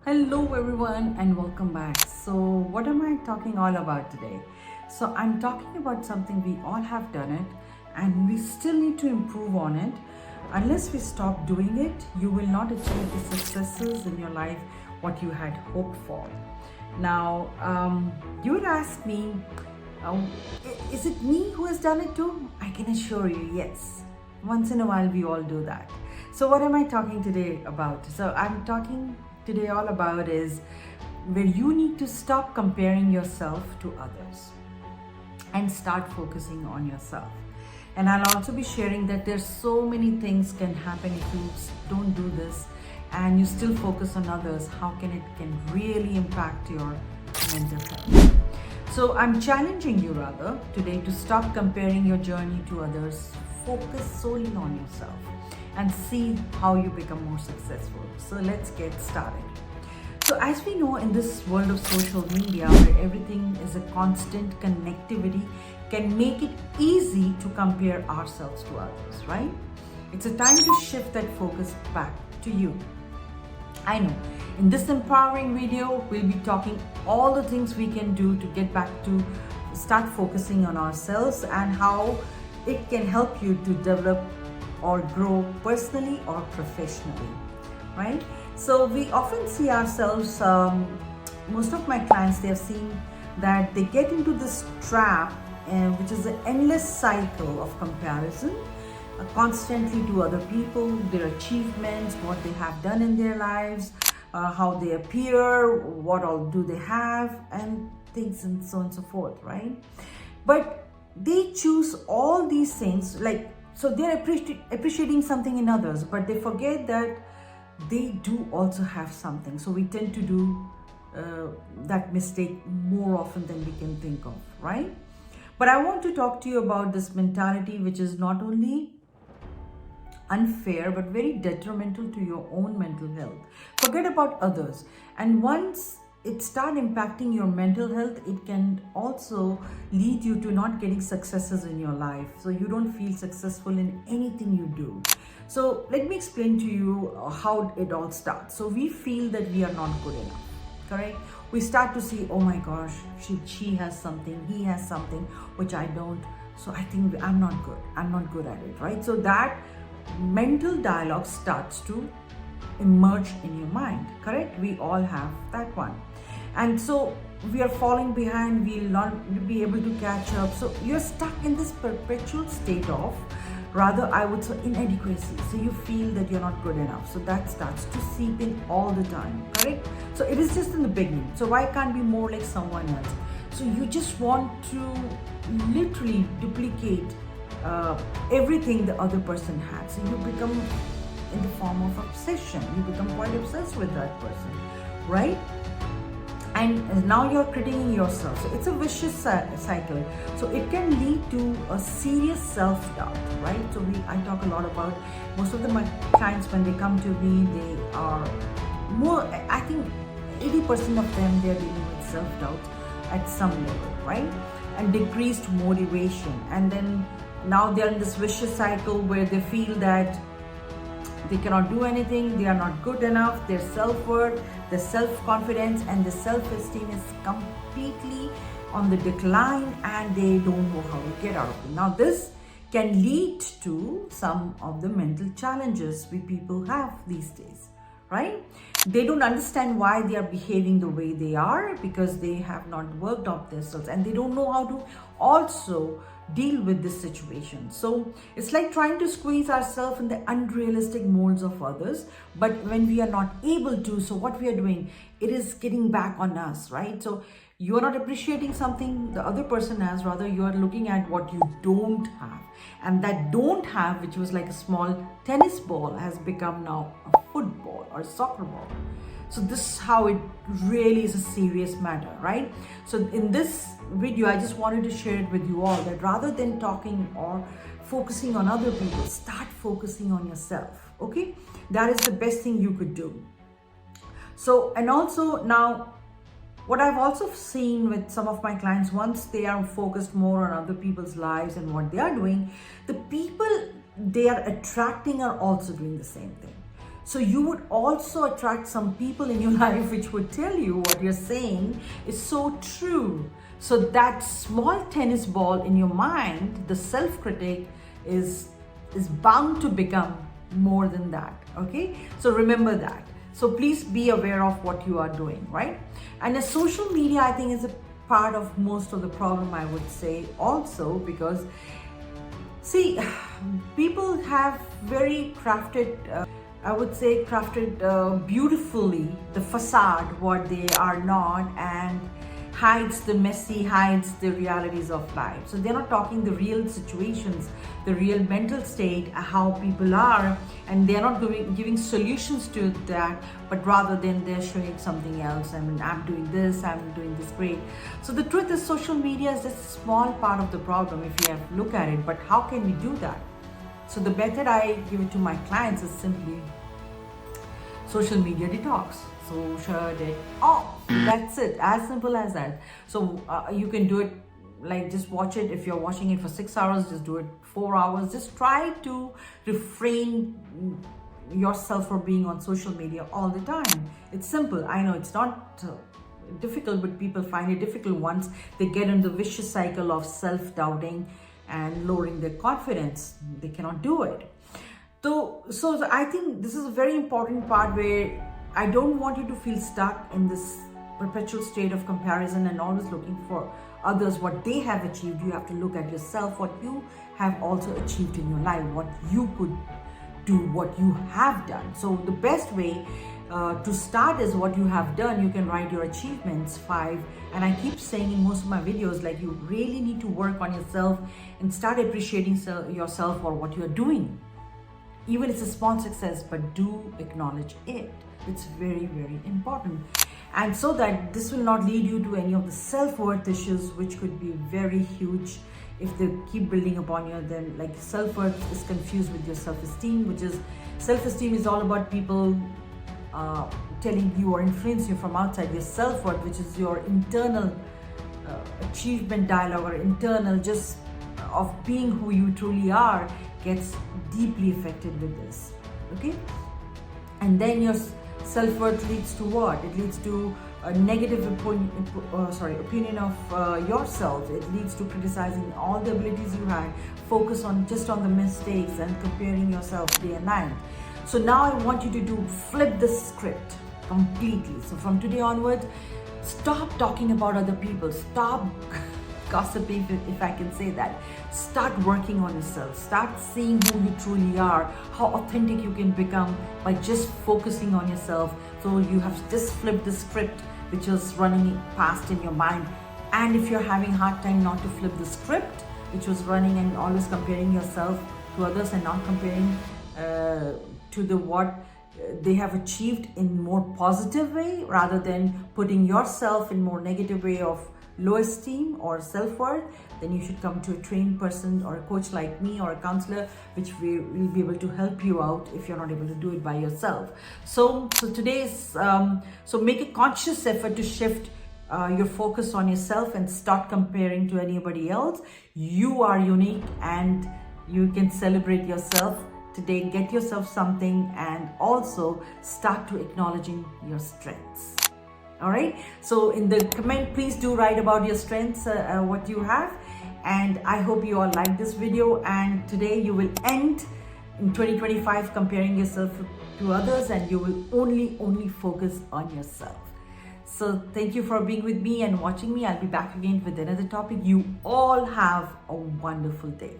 Hello everyone and welcome back. So what am I talking all about today? So I'm talking about something we all have done it and we still need to improve on it. Unless we stop doing it, you will not achieve the successes in your life what you had hoped for. Now, you would ask me, um, is it me who has done it too? I can assure you, yes. Once in a while, we all do that. So, what am I talking today about? So, I'm talking today all about is where you need to stop comparing yourself to others and start focusing on yourself. And I'll also be sharing that there's so many things can happen if you don't do this and you still focus on others. How can really impact your mental health? So I'm challenging you rather today to stop comparing your journey to others. Focus solely on yourself and see how you become more successful. So let's get started. So as we know, in this world of social media where everything is a constant connectivity, can make it easy to compare ourselves to others, right? It's a time to shift that focus back to you. I know. In this empowering video, we'll be talking all the things we can do to get back to start focusing on ourselves and how it can help you to develop or grow personally or professionally, right? So we often see ourselves, most of my clients, they have seen that they get into this trap, which is an endless cycle of comparison, constantly to other people, their achievements, what they have done in their lives, how they appear, what all do they have, and things and so on and so forth, right? But they choose all these things, so they're appreciating something in others, but they forget that they do also have something. So we tend to do that mistake more often than we can think of, right? But I want to talk to you about this mentality, which is not only unfair but very detrimental to your own mental health. Forget about others, and once it start impacting your mental health, it can also lead you to not getting successes in your life, so you don't feel successful in anything you do. So let me explain to you how it all starts. So we feel that we are not good enough, correct? We start to see, oh my gosh, she has something, he has something which I don't, so I think I'm not good at it, right? So that mental dialogue starts to emerge in your mind, correct? We all have that one. And so we are falling behind, we'll not be able to catch up. So you're stuck in this perpetual state of, rather I would say, inadequacy. So you feel that you're not good enough. So that starts to seep in all the time, correct? So it is just in the beginning. So why can't be more like someone else? So you just want to literally duplicate everything the other person had. So you become in the form of obsession. You become quite obsessed with that person, right? And now you're critiquing yourself. So it's a vicious cycle. So it can lead to a serious self-doubt, right? So I talk a lot about, most of my clients, when they come to me, they are more, I think 80% of them, they're dealing with self-doubt at some level, right? And decreased motivation. And then now they're in this vicious cycle where they feel that they cannot do anything, they are not good enough, their self-worth, their self-confidence and their self-esteem is completely on the decline and they don't know how to get out of it. Now this can lead to some of the mental challenges we people have these days, right? They don't understand why they are behaving the way they are because they have not worked on themselves and they don't know how to also deal with this situation. So it's like trying to squeeze ourselves in the unrealistic molds of others, but when we are not able to, so what we are doing, it is getting back on us, right? So you are not appreciating something the other person has, rather you are looking at what you don't have, and that don't have, which was like a small tennis ball, has become now a football or a soccer ball. So this is how it really is a serious matter, right? So in this video, I just wanted to share it with you all, that rather than talking or focusing on other people, start focusing on yourself, okay? That is the best thing you could do. So, and also now, what I've also seen with some of my clients, once they are focused more on other people's lives and what they are doing, the people they are attracting are also doing the same thing. So you would also attract some people in your life which would tell you what you're saying is so true. So that small tennis ball in your mind, the self-critic, is bound to become more than that. Okay, so remember that. So please be aware of what you are doing, right? And the social media, I think, is a part of most of the problem, I would say, also, because see, people have very crafted, I would say, crafted beautifully the facade what they are not, and hides the messy, hides the realities of life. So they're not talking the real situations, the real mental state, how people are, and they're not giving solutions to that, but rather than they're showing something else. I mean, I'm doing this, I'm doing this great. So the truth is, social media is just a small part of the problem if you have to look at it, but how can we do that? So the method I give it to my clients is simply social media detox. So shut it off. That's it, as simple as that. So you can do it, like, just watch it. If you're watching it for 6 hours, just do it 4 hours. Just try to refrain yourself from being on social media all the time. It's simple. I know it's not difficult, but people find it difficult once they get in the vicious cycle of self-doubting and lowering their confidence. They cannot do it. So I think this is a very important part where I don't want you to feel stuck in this perpetual state of comparison and always looking for others, what they have achieved. You have to look at yourself, what you have also achieved in your life, what you could do, what you have done. So the best way to start is what you have done. You can write your achievements, 5. And I keep saying in most of my videos, like, you really need to work on yourself and start appreciating yourself for what you're doing. Even if it's a small success, but do acknowledge it. It's very, very important. And so that this will not lead you to any of the self-worth issues, which could be very huge if they keep building upon you. Then, like, self-worth is confused with your self-esteem, which is, self-esteem is all about people telling you or influencing you from outside. Your self-worth, which is your internal achievement dialogue, or internal just of being who you truly are, gets deeply affected with this. Okay, and then your self-worth leads to what? It leads to a negative opinion of yourself. It leads to criticizing all the abilities you had, focus on just on the mistakes and comparing yourself day and night. So now I want you to flip the script completely. So from today onwards, stop talking about other people. Stop gossiping, if I can say that. Start working on yourself. Start seeing who you truly are, how authentic you can become by just focusing on yourself. So you have just flipped the script which was running past in your mind. And if you're having a hard time not to flip the script which was running and always comparing yourself to others and not comparing to the what they have achieved in more positive way, rather than putting yourself in more negative way of low esteem or self-worth, then you should come to a trained person or a coach like me or a counselor, which will be able to help you out if you're not able to do it by yourself. So today is so make a conscious effort to shift your focus on yourself and start comparing to anybody else. You are unique and you can celebrate yourself today. Get yourself something and also start to acknowledging your strengths. All right, so in the comment, please do write about your strengths, what you have. And I hope you all like this video, and today you will end in 2025 comparing yourself to others, and you will only focus on yourself. So thank you for being with me and watching me. I'll be back again with another topic. You all have a wonderful day.